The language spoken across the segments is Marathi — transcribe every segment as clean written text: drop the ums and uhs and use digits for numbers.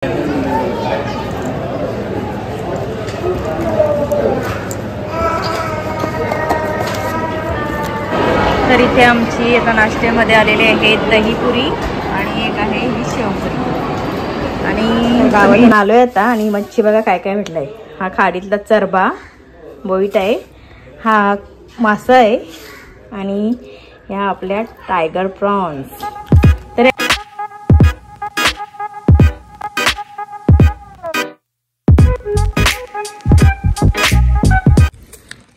तर इथे आमची आता नाश्त्यामध्ये आलेले आहेत दहीपुरी आणि एक आहे ही शेवपुरी. आणि गावातून आलोय आता आणि मच्छी बघा काय काय भेटलंय. हा खाडीतला चरबा बोईट आहे, हा मासा आहे आणि ह्या आपल्या टायगर प्रॉन्स. तर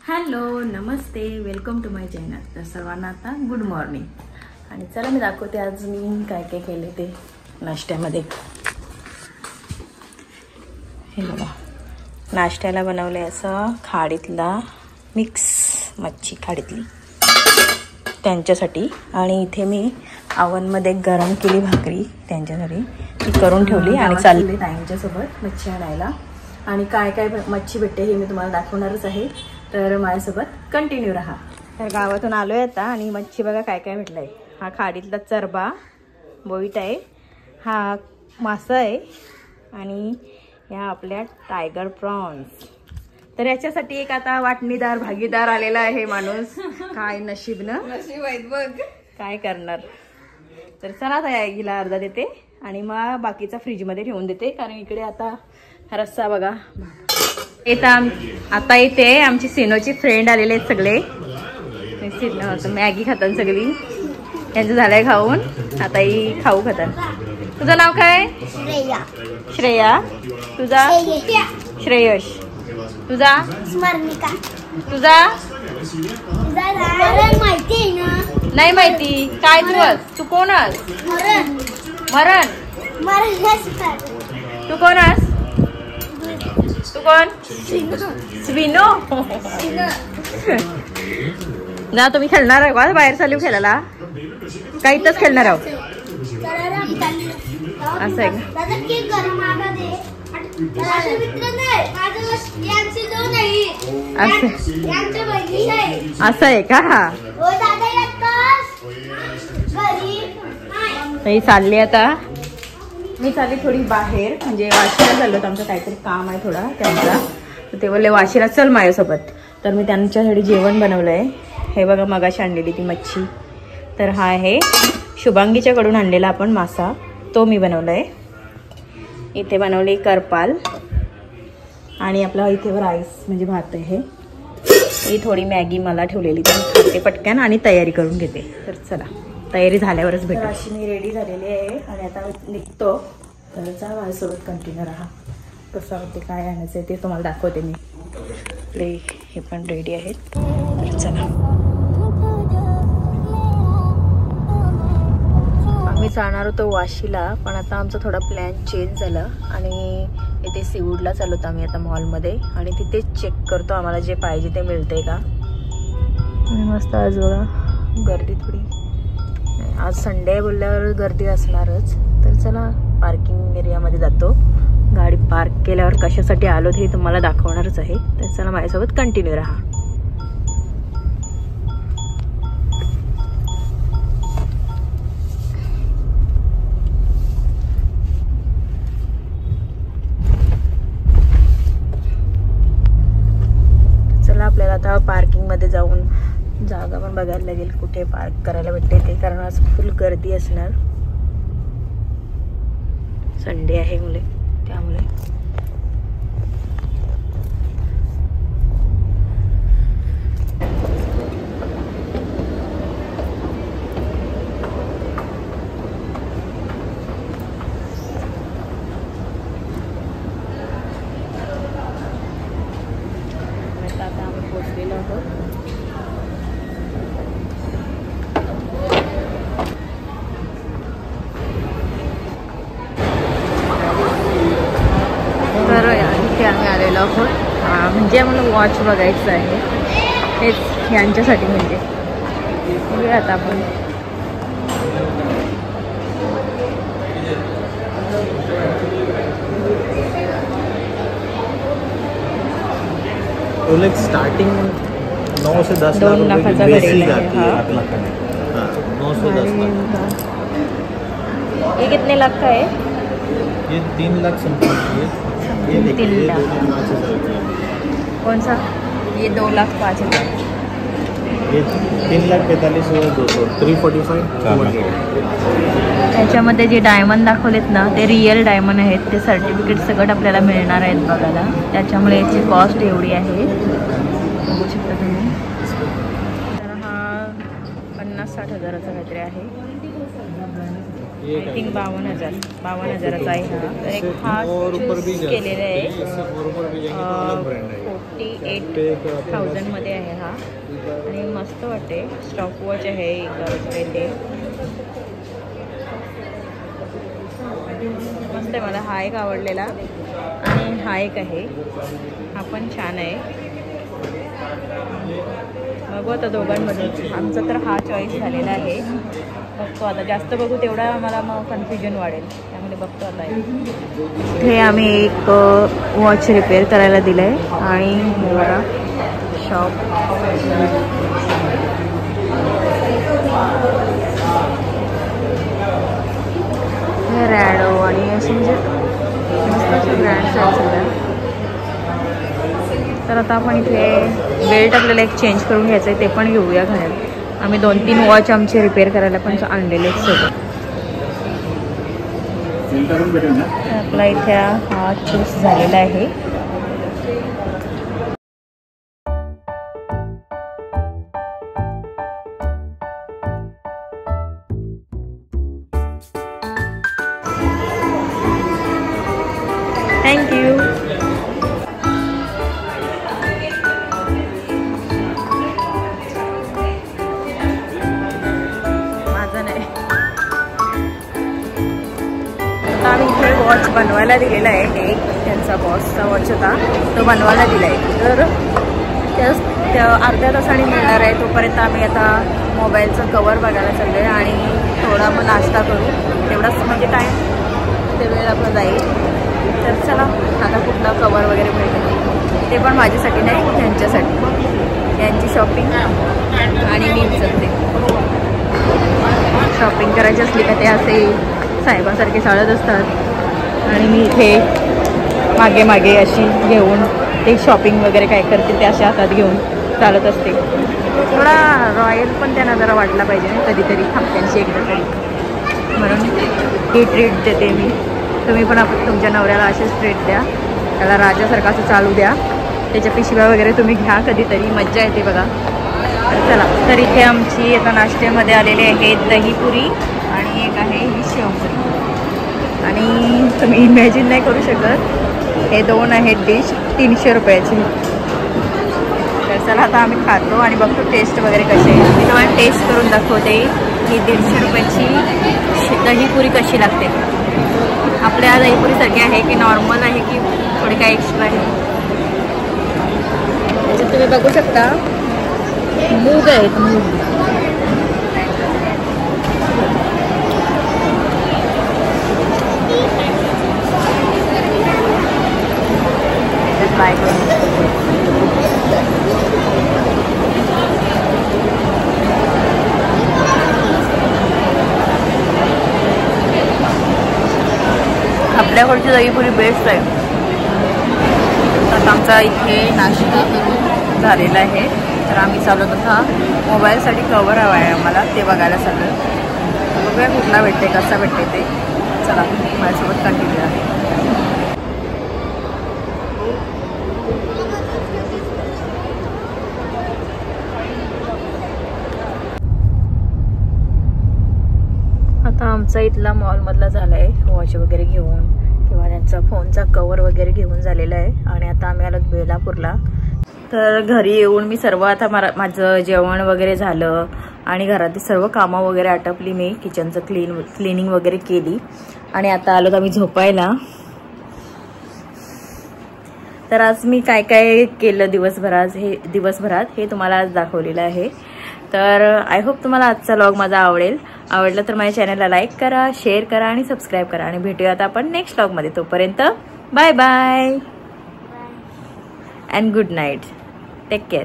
हॅलो नमस्ते, वेलकम टू माय चॅनल. तर सर्वांना आता गुड मॉर्निंग. आणि चला मी दाखवते आज मी काय काय केले ते नाश्त्यामध्ये. हे बघा नाश्त्याला बनवले असं खाडीतला मिक्स मच्छी खाडीतली त्यांच्यासाठी. आणि इथे मी आवनमध्ये गरम केली भाकरी त्यांच्यासाठी ती करून ठेवली आणि चालली ताईंच्यासोबत मच्छी आणायला. आणि काय काय मच्छी भेटते हे मी तुम्हाला दाखवणारच आहे, तर माझ्यासोबत कंटिन्यू राहा. तर गावातून आलोय आता आणि मच्छी बघा काय काय भेटलंय. हा खाडीतला चरबा बोईट आहे, हा मासा आहे आणि ह्या आपल्या टायगर प्रॉन्स. तर याच्यासाठी एक आता वाटणीदार भागीदार आलेला आहे माणूस. काय नशीब ना, नशीब आहेत बघ, काय करणार. तर चला आता हिला अर्धा देते आणि मग बाकीचा फ्रीजमध्ये ठेवून देते, कारण इकडे आता रस्सा बघा आता इथे आमची सिनोची फ्रेंड आलेले आहेत सगळे. मॅगी खातात सगळी, यांचं झालंय खाऊन, आता ही खाऊ खातात. तुझं नाव काय? श्रेया. तुझा? श्रेयश. तुझा? स्मरणिका. तुझा? नाही माहिती. काय तू कोणस? मरण. तू कोणस? तू कोण? स्विनो. ना तुम्ही खेळणार आहे का बाहेर चालू खेळायला? काही इथंच खेळणार आहोत असं आहे का? असं आहे का? हा मी चालली आता, मी चालली थोडी बाहेर, म्हणजे वाशीला चाललो होतं, आमचं काहीतरी काम आहे थोडा त्यांचा. तर ते बोलले वाशीला चल माझ्यासोबत. तर मी त्यांच्यासाठी जेवण बनवलं आहे. हे बघा मगाशी आणलेली ती मच्छी. तर हा आहे शुभांगीच्याकडून आणलेला आपण मासा, तो मी बनवला आहे. इथे बनवले करपाल आणि आपला इथे राईस म्हणजे भात आहे. ही थोडी मॅगी मला ठेवलेली, ती खाते पटकन आणि तयारी करून घेते. तर चला तयारी झाल्यावरच भेटू. अशी मी रेडी झालेली आहे आणि आता निघतो. तर जा माझ्यासोबत कंटिन्यू राहा. कसं होते काय आणायचं आहे ते तुम्हाला दाखवते मी. हे पण रेडी आहेत, तर चला. आम्ही जाणार होतो वाशीला, पण आता आमचा थोडा प्लॅन चेंज झाला आणि इथे सीवूडला चाललो होतो आम्ही आता मॉलमध्ये. आणि तिथेच चेक करतो आम्हाला जे पाहिजे ते मिळतंय का. आणि मस्त आज बघा गर्दी थोडी, आज संडे बोलल्यावर गर्दी असणारच. तर चला पार्किंग एरियामध्ये जातो. गाडी पार्क केल्यावर कशासाठी आलो हे तुम्हाला दाखवणारच आहे. तर चला माझ्यासोबत कंटिन्यू राहा. चला आपल्याला आता पार्किंग मध्ये जाऊन जागा पण बघायला लागेल कुठे पार्क करायला भेटते ते, कारण आज फुल गर्दी असणार. संडे आहे मुले त्यामुळे. आता आम्ही पोहोचलेलो आहोत. तर इथे आम्ही आलेलो आहोत. म्हणजे आम्हाला वॉच बघायचं आहे, हेच यांच्यासाठी. म्हणजे बघूया आता आपण. स्टार्टिंग 9 से 10 लाख लाखाचा बेसिक आती है, 8 लाख का नहीं। हाँ 9 से 10 लाख। ये कितने लाख का है? ये 3 लाख समथिंग है। ये देखिए 3 ये लाख। 2,05,000 का है। कौन सा? ये 2,05,000। ये 3,45,200 345 200। त्याच्यामध्ये जे डायमंड दाखवलेत ना ते रिअल डायमंड आहेत. ते सर्टिफिकेट सगळं आपल्याला मिळणार आहेत बघायला. त्याच्यामुळे याची कॉस्ट एवढी आहे, बघू शकता तुम्ही. तर हा 50-60 हजाराचा काहीतरी आहे. आय थिंक 52,000 आहे हा. तर एक हा चूज केलेला आहे 48,000 मध्ये आहे हा. आणि मस्त वाटते. स्टॉप वॉच आहे इथे. मस्त आहे. मला हा एक आवडलेला आणि हा एक आहे. हा पण छान आहे. बघू आता दोघांमधून. आमचा तर हा चॉईस झालेला आहे. बघतो आता. जास्त बघू तेवढा मला मग कन्फ्युजन वाढेल, त्यामुळे बघतो आता. इथे आम्ही एक वॉच रिपेअर करायला दिलं आहे. आणि बघा शॉप रॅडो आणि असे म्हणजे मस्त असे ब्रँड्स आहेत सगळ्या. तर आता आपण इथे बेल्ट आपल्याला एक चेंज करून घ्यायचं आहे, ते पण घेऊया घरात. आम्ही 2-3 वॉच आमचे रिपेअर करायला पण आणलेले आहेत सगळं. आपला इथे हा चूज झालेला आहे. थँक्यू. माझं नाही. आम्ही इथे वॉच बनवायला दिलेला आहे. एक त्यांचा बॉसचा वॉच होता, तो बनवायला दिला आहे. तर त्या अर्ध्या तासाने मिळणार आहे. तोपर्यंत आम्ही आता मोबाईलचं कवर बघायला चाललो आहे आणि थोडा मग नाश्ता करू. तेवढाच म्हणजे टाईम ते वेळ आपलं जाईल. तर चला आता कुठला कवर वगैरे मिळेल ते पण माझ्यासाठी नाही, त्यांच्यासाठी. त्यांची शॉपिंग आणि मी चलते. शॉपिंग करायची असली का ते असे साहेबांसारखे चालत असतात आणि मी इथे मागे मागे अशी घेऊन ते शॉपिंग वगैरे काय करते ते अशा हातात घेऊन चालत असते. थोडा रॉयल पण त्यांना जरा वाटला पाहिजे ना कधीतरी, हप्त्यांशी एकदा तरी. म्हणून ही ट्रीट देते मी. तुम्ही पण तुमच्या नवऱ्याला असेच ट्रीट द्या. त्याला राजासारखं असं चालू द्या. त्याच्या पिशव्या वगैरे तुम्ही घ्या कधीतरी, मज्जा येते बघा. चला तर इथे आमची आता नाश्त्यामध्ये आलेले आहे दहीपुरी आणि एक आहे ही शेवपुरी. आणि तुम्ही इमॅजिन नाही करू शकत, हे 2 आहेत डिश 300 रुपयाची. तर चला आता आम्ही खातो आणि बघतो टेस्ट वगैरे कशी आहे. मी तुम्हाला टेस्ट करून दाखवते ही 150 रुपयाची दहीपुरी कशी लागते. आपल्या दहीपुरीसारखी आहे की नॉर्मल आहे की थोडी काय एक्स्ट्रा आहे. त्याच्यात तुम्ही बघू शकता मूग आहेत, मूग. ट्राय करून आपल्याकडची दहीपुरी बेस्ट आहे. आता आमचा इथे नाश्ता करून झालेला आहे. तर आम्ही चालू तसा मोबाईलसाठी कवर हवा आहे आम्हाला, ते बघायला चालू. बघूया कुठला भेटते, कसा भेटते ते. चला माझ्यासोबत कंटिन्यू आहे. आता आमचा इथला मॉलमधला झाला आहे वॉच वगैरे घेऊन किंवा त्यांचा फोनचा कवर वगैरे घेऊन झालेला आहे. आणि आता आम्ही आलो बेलापूरला. तर घरी येऊन मी सर्व आता माझं जेवण वगैरे झालं आणि घरातली सर्व कामं वगैरे आटपली. मी किचनचं क्लिनिंग वगैरे केली आणि आता आलो आम्ही झोपायला. तर आज मी काय काय केलं दिवसभरात हे तुम्हाला आज दाखवलेलं आहे. तर आय होप तुम्हाला आजचा व्लॉग माझा आवडला तर माझ्या चॅनलला लाईक करा, शेअर करा आणि सबस्क्राईब करा. आणि भेटूयात आपण नेक्स्ट व्लॉगमध्ये. तोपर्यंत bye bye and good night. Take care.